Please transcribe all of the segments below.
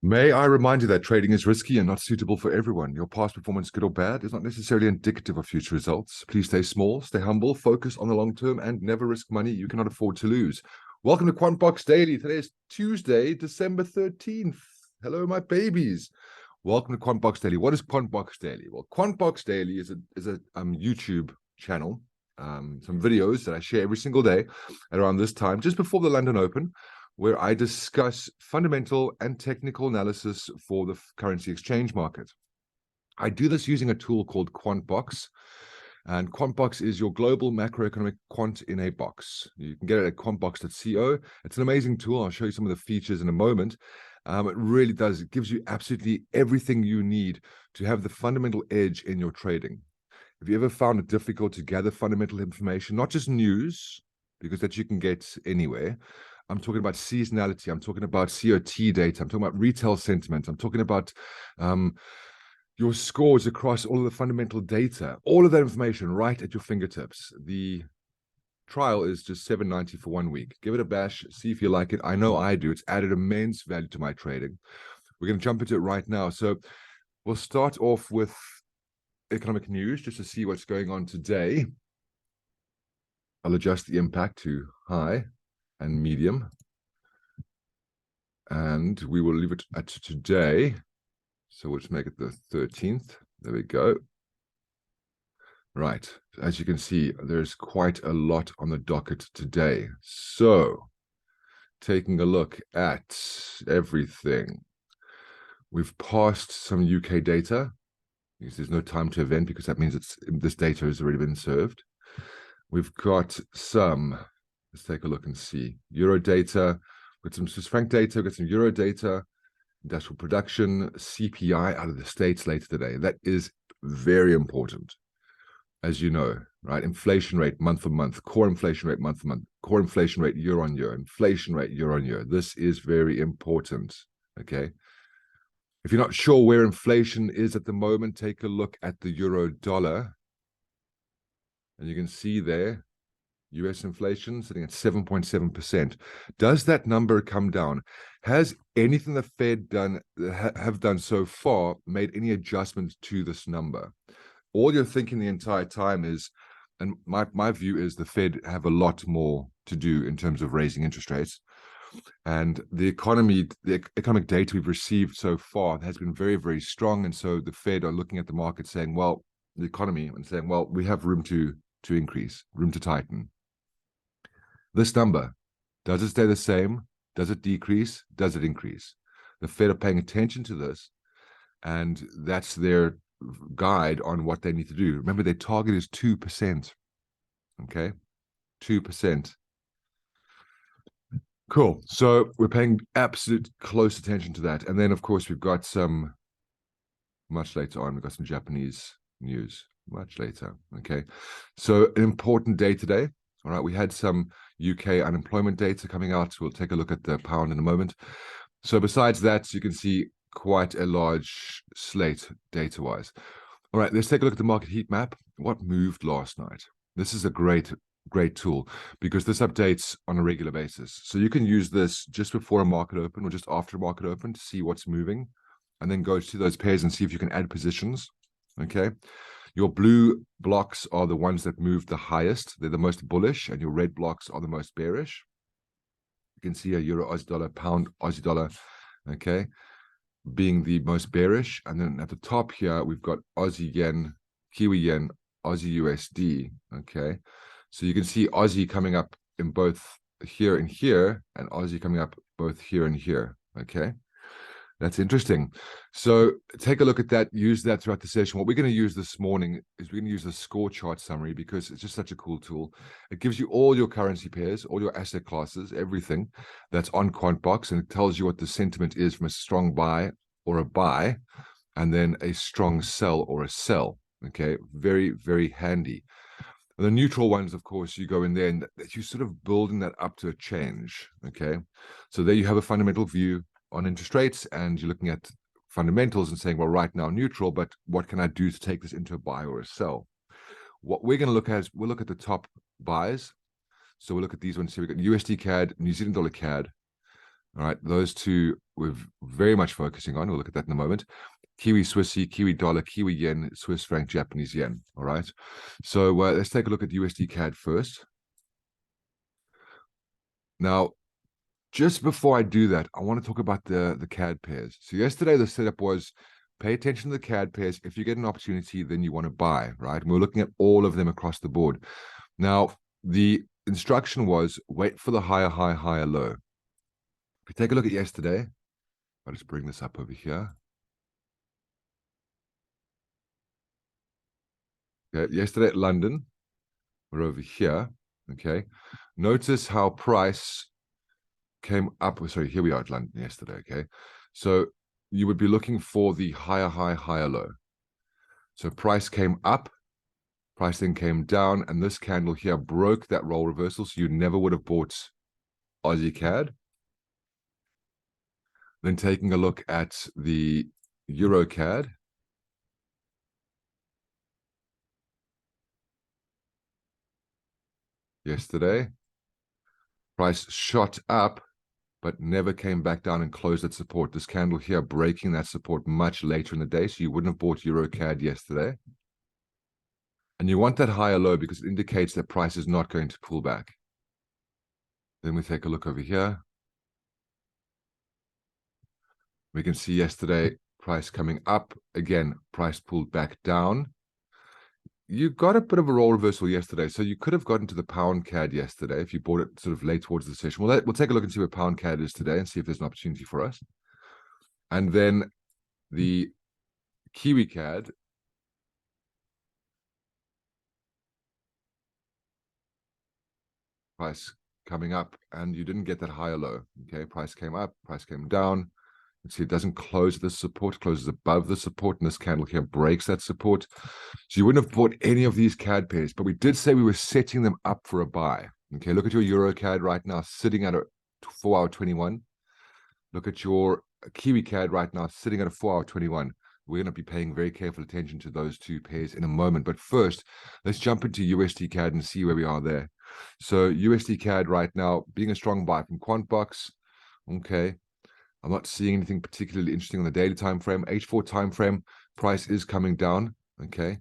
May I remind you that trading is risky and not suitable for everyone. Your past performance, good or bad, is not necessarily indicative of future results. Please stay small, stay humble, focus on the long term, and never risk money you cannot afford to lose. Welcome to Quant-in-a-Box Daily. Today is Tuesday, December 13th. Hello, my babies. Welcome to Quant-in-a-Box Daily. What is Quant-in-a-Box Daily? Well, Quant-in-a-Box Daily is a YouTube channel, some videos that I share every single day at around this time, just before the London Open, where I discuss fundamental and technical analysis for the currency exchange market. I do this using a tool called Quant-in-a-Box, and Quant-in-a-Box is your global macroeconomic quant in a box. You can get it at quantbox.co. It's an amazing tool. I'll show you some of the features in a moment. It really does. It gives you absolutely everything you need to have the fundamental edge in your trading. Have you ever found it difficult to gather fundamental information, not just news, because that you can get anywhere? I'm talking about seasonality. I'm talking about COT data. I'm talking about retail sentiment. I'm talking about your scores across all of the fundamental data, all of that information right at your fingertips. The trial is just $7.90 for 1 week. Give it a bash. See if you like it. I know I do. It's added immense value to my trading. We're going to jump into it right now. So we'll start off with economic news just to see what's going on today. I'll adjust the impact to high and medium, and we will leave it at today. So we'll just make it the 13th. There we go. Right, as you can see, there's quite a lot on the docket today. So taking a look at everything, we've passed some UK data because there's no time to event, because that means this data has already been served. We've got some, let's take a look and see. Euro data, we've got some Swiss franc data, we've got some Euro data, industrial production, CPI out of the States later today. That is very important, as you know, right? Inflation rate month on month, core inflation rate month on month, core inflation rate year on year, inflation rate year on year. This is very important, okay? If you're not sure where inflation is at the moment, take a look at the euro dollar. And you can see there, US inflation sitting at 7.7%. Does that number come down? Has anything the Fed have done so far made any adjustments to this number? All you're thinking the entire time is, and my view is, the Fed have a lot more to do in terms of raising interest rates. And the economic data we've received so far has been very, very strong. And so the Fed are looking at the market saying, well, the economy, and saying, well, we have room to increase, room to tighten. This number, does it stay the same? Does it decrease? Does it increase? The Fed are paying attention to this, and that's their guide on what they need to do. Remember, their target is 2%. Okay, 2%. Cool. So we're paying absolute close attention to that. And then, of course, we've got some, much later on, we've got some Japanese news, much later. Okay, so an important day today. All right, we had some UK unemployment data coming out. We'll take a look at the pound in a moment. So besides that, you can see quite a large slate data-wise. All right, let's take a look at the market heat map. What moved last night? This is a great tool, because this updates on a regular basis. So you can use this just before a market open or just after a market open to see what's moving, and then go to those pairs and see if you can add positions. Okay. Your blue blocks are the ones that move the highest. They're the most bullish, and your red blocks are the most bearish. You can see a euro, Aussie dollar, pound, Aussie dollar, okay, being the most bearish. And then at the top here, we've got Aussie yen, Kiwi yen, Aussie USD, okay. So you can see Aussie coming up in both here and here, and Aussie coming up both here and here, okay. That's interesting. So take a look at that, use that throughout the session. What we're going to use this morning is we're going to use the score chart summary, because it's just such a cool tool. It gives you all your currency pairs, all your asset classes, everything that's on Quant-in-a-Box, and it tells you what the sentiment is from a strong buy or a buy, and then a strong sell or a sell. Okay, very, very handy. And the neutral ones, of course, you go in there and you're sort of building that up to a change. Okay, so there you have a fundamental view on interest rates, and you're looking at fundamentals and saying, well, right now neutral, but what can I do to take this into a buy or a sell? What we're going to look at is we'll look at the top buys. So we'll look at these ones here. We've got USD CAD, New Zealand dollar CAD. All right, those two we're very much focusing on. We'll look at that in a moment. Kiwi Swissy, Kiwi dollar, Kiwi yen, Swiss franc, Japanese yen. All right. So let's take a look at USD CAD first. Now, just before I do that, I want to talk about the CAD pairs. So yesterday, the setup was pay attention to the CAD pairs. If you get an opportunity, then you want to buy, right? And we're looking at all of them across the board. Now, the instruction was wait for the higher high, higher low. If you take a look at yesterday, I'll just bring this up over here. Okay, yesterday at London, we're over here. Okay, notice how price came up. Sorry, here we are at London yesterday. Okay, so you would be looking for the higher high, higher low. So price came up, price then came down, and this candle here broke that role reversal. So you never would have bought Aussie CAD. Then taking a look at the EURCAD. Yesterday, price shot up, but never came back down and closed at support. This candle here breaking that support much later in the day. So you wouldn't have bought EURCAD yesterday. And you want that higher low because it indicates that price is not going to pull back. Then we take a look over here. We can see yesterday price coming up. Again, price pulled back down. You got a bit of a role reversal yesterday. So you could have gotten to the pound CAD yesterday if you bought it sort of late towards the session. We'll take a look and see where pound CAD is today and see if there's an opportunity for us. And then the Kiwi CAD. Price coming up, and you didn't get that higher low. Okay, price came up, price came down. You can see it doesn't close the support, closes above the support, and this candle here breaks that support. So you wouldn't have bought any of these CAD pairs, but we did say we were setting them up for a buy. Okay, look at your EURCAD right now sitting at a 4-hour 21. Look at your Kiwi CAD right now sitting at a 4-hour 21. We're going to be paying very careful attention to those two pairs in a moment. But first, let's jump into USD CAD and see where we are there. So USD CAD right now being a strong buy from Quant-in-a-Box. Okay, I'm not seeing anything particularly interesting on the daily time frame. H4 time frame price is coming down. Okay,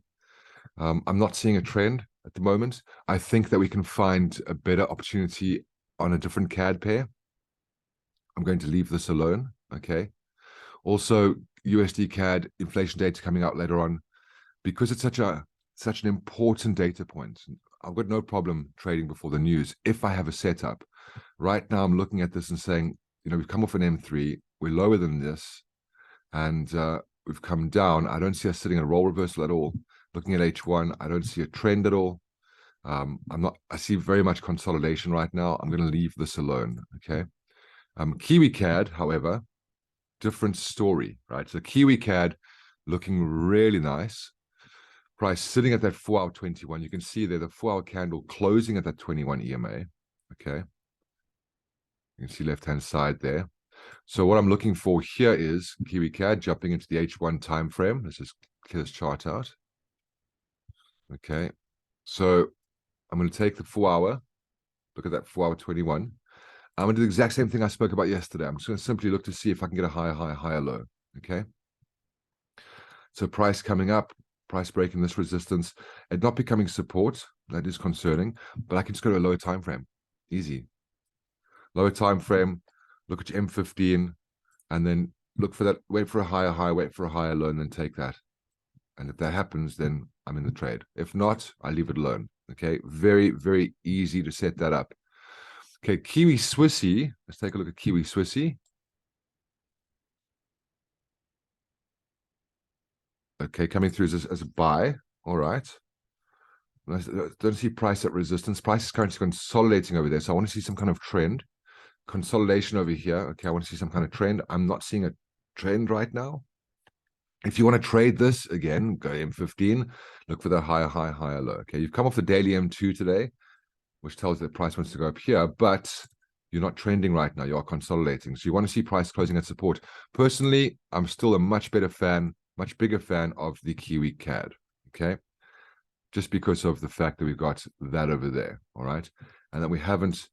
I'm not seeing a trend at the moment. I think that we can find a better opportunity on a different CAD pair. I'm going to leave this alone. Okay. Also, USD CAD inflation data coming out later on, because it's such an important data point. I've got no problem trading before the news if I have a setup. Right now, I'm looking at this and saying, you know, we've come off an M3, we're lower than this, and we've come down. I don't see us sitting in a role reversal at all. Looking at H1, I don't see a trend at all. I see very much consolidation right now. I'm going to leave this alone. Okay. Kiwi CAD, however, different story, right? So Kiwi CAD looking really nice. Price sitting at that 4-hour 21. You can see there the 4-hour candle closing at that 21 EMA. Okay. You can see left-hand side there. So what I'm looking for here is Kiwi CAD jumping into the H1 time frame. Let's just clear this chart out. Okay. So I'm going to take the 4-hour, look at that 4-hour 21. I'm going to do the exact same thing I spoke about yesterday. I'm just going to simply look to see if I can get a higher high, higher low. Okay. So price coming up, price breaking this resistance, and not becoming support. That is concerning, but I can just go to a lower time frame. Easy. Lower time frame, look at your M15, and then look for that, wait for a higher high, wait for a higher low, and then take that. And if that happens, then I'm in the trade. If not, I leave it alone. Okay. Very, very easy to set that up. Okay, Kiwi Swissy. Let's take a look at Kiwi Swissy. Okay, coming through as a buy. All right. I don't see price at resistance. Price is currently consolidating over there. So I want to see some kind of trend. Consolidation over here. Okay, I want to see some kind of trend. I'm not seeing a trend right now. If you want to trade this, again, go M15. Look for the higher high, higher low. Okay, you've come off the daily M2 today, which tells you that price wants to go up here, but you're not trending right now. You are consolidating. So you want to see price closing at support. Personally, I'm still a much bigger fan of the Kiwi CAD. Okay. Just because of the fact that we've got that over there. All right. And that we haven't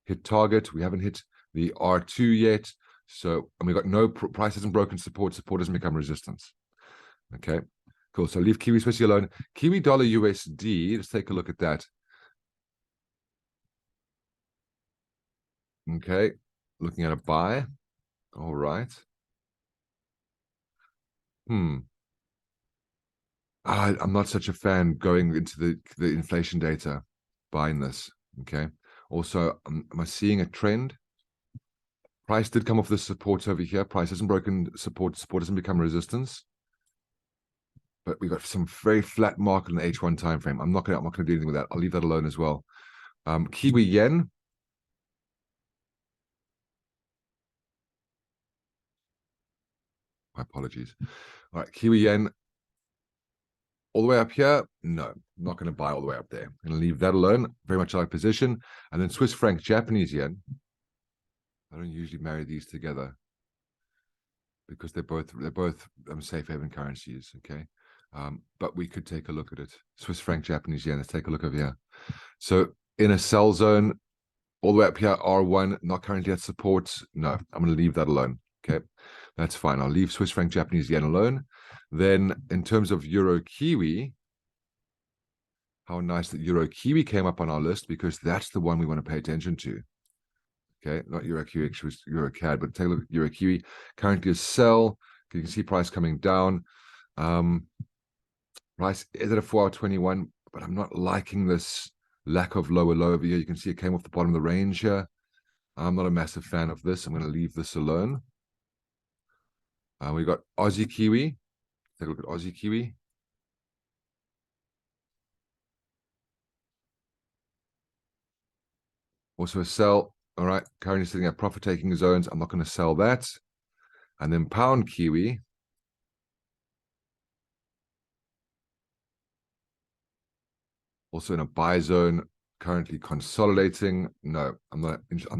hit target. We haven't hit the R2 yet. So, and we got no price hasn't broken support. Support hasn't become resistance. Okay, cool. So leave Kiwi Swissy alone. Kiwi dollar USD. Let's take a look at that. Okay, looking at a buy. All right. I'm not such a fan going into the inflation data, buying this. Okay. Also, am I seeing a trend? Price did come off the support over here. Price hasn't broken support. Support hasn't become resistance. But we got some very flat market in the H1 time frame. I'm not gonna do anything with that. I'll leave that alone as well. Kiwi yen. My apologies. All right, Kiwi yen. All the way up here, no, I'm not going to buy all the way up there. I'm going to leave that alone. Very much like position. And then Swiss franc, Japanese yen. I don't usually marry these together because they're both safe haven currencies. Okay, but we could take a look at it. Swiss franc, Japanese yen. Let's take a look over here. So in a sell zone, all the way up here, R1, not currently at support. No, I'm going to leave that alone. Okay, that's fine. I'll leave Swiss franc, Japanese yen alone. Then in terms of Euro Kiwi, how nice that Euro Kiwi came up on our list because that's the one we want to pay attention to. Okay, not Euro Kiwi, actually EURCAD, but take a look at Euro Kiwi. Currently a sell. You can see price coming down. Price is at a 4-hour 21, but I'm not liking this lack of lower low over here. You can see it came off the bottom of the range here. I'm not a massive fan of this. I'm going to leave this alone. We got Aussie Kiwi. Take a look at Aussie Kiwi. Also a sell. All right, currently sitting at profit-taking zones. I'm not going to sell that. And then pound Kiwi. Also in a buy zone, currently consolidating. No, I'm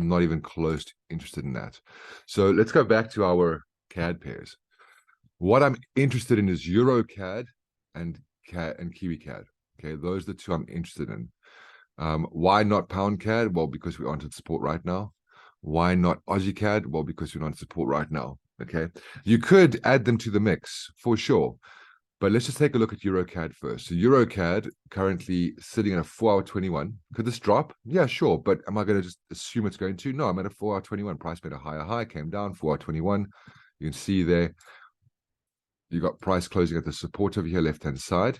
not even close to interested in that. So let's go back to our CAD pairs. What I'm interested in is EURCAD and Kiwi CAD. Okay, those are the two I'm interested in. Why not pound CAD? Well, because we're on to support right now. Why not Aussie CAD? Well, because we're on support right now. Okay, you could add them to the mix for sure. But let's just take a look at EURCAD first. So EURCAD currently sitting at a 4-hour 21. Could this drop? Yeah, sure. But am I going to just assume it's going to? No, I'm at a 4-hour 21. Price made a higher high, came down, 4-hour 21. You can see there, you got price closing at the support over here, left-hand side.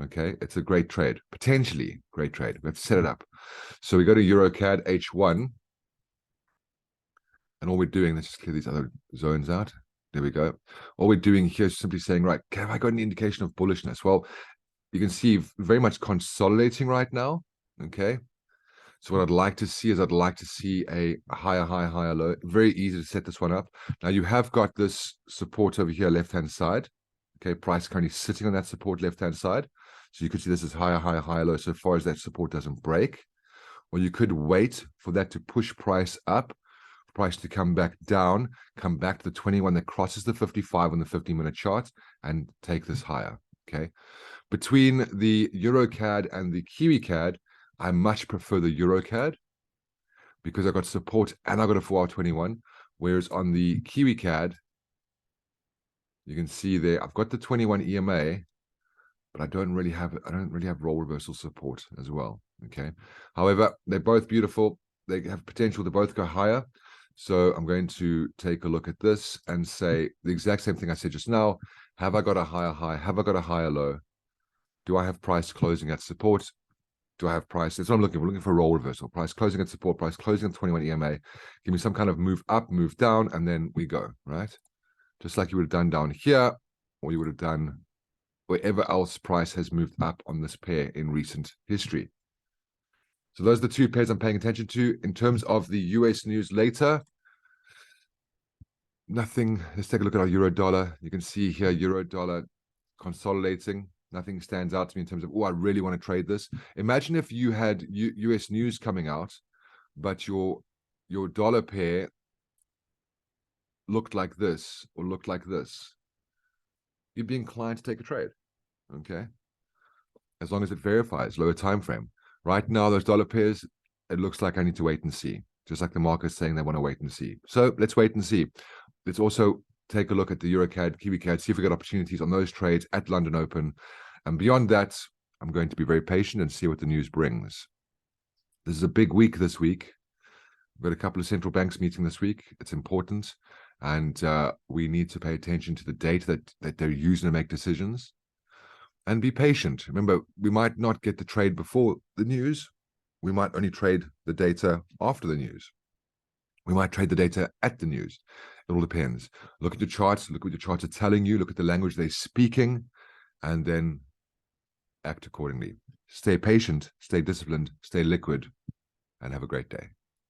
Okay, it's a great trade, potentially great trade. We have to set it up. So we go to EURCAD H1. And all we're doing, let's just clear these other zones out. There we go. All we're doing here is simply saying, right, have I got an indication of bullishness? Well, you can see very much consolidating right now. Okay. So what I'd like to see is I'd like to see a higher high, higher low. Very easy to set this one up. Now you have got this support over here, left-hand side. Okay, price currently sitting on that support left-hand side. So you could see this is higher, higher, higher low so far as that support doesn't break. Or you could wait for that to push price up, price to come back down, come back to the 21 that crosses the 55 on the 15-minute chart and take this higher. Okay. Between the EURCAD and the Kiwi CAD, I much prefer the EURCAD because I got support and I got a 4-hour 21. Whereas on the Kiwi CAD, you can see there, I've got the 21 EMA, but I don't really have role reversal support as well. Okay. However, they're both beautiful. They have potential to both go higher. So I'm going to take a look at this and say the exact same thing I said just now. Have I got a higher high? Have I got a higher low? Do I have price closing at support? Do I have price? That's what I'm looking for. We're looking for a role reversal. Price closing at support, price closing at 21 EMA. Give me some kind of move up, move down, and then we go, right? Just like you would have done down here, or you would have done wherever else price has moved up on this pair in recent history. So those are the two pairs I'm paying attention to. In terms of the US news later, nothing. Let's take a look at our euro dollar. You can see here euro dollar consolidating. Nothing stands out to me in terms of, oh, I really want to trade this. Imagine if you had US news coming out, but your dollar pair looked like this or looked like this. You'd be inclined to take a trade. Okay. As long as it verifies lower time frame. Right now, those dollar pairs, it looks like I need to wait and see. just like the market's saying they want to wait and see. So let's wait and see. Let's also take a look at the EURCAD, KiwiCAD, see if we get opportunities on those trades at London Open. And beyond that, I'm going to be very patient and see what the news brings. This is a big week this week. We've got a couple of central banks meeting this week. It's important. And we need to pay attention to the data that they're using to make decisions. And be patient. Remember, we might not get the trade before the news. We might only trade the data after the news. We might trade the data at the news. It all depends. Look at the charts, look what the charts are telling you, look at the language they're speaking, and then act accordingly. Stay patient, stay disciplined, stay liquid, and have a great day.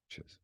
Cheers.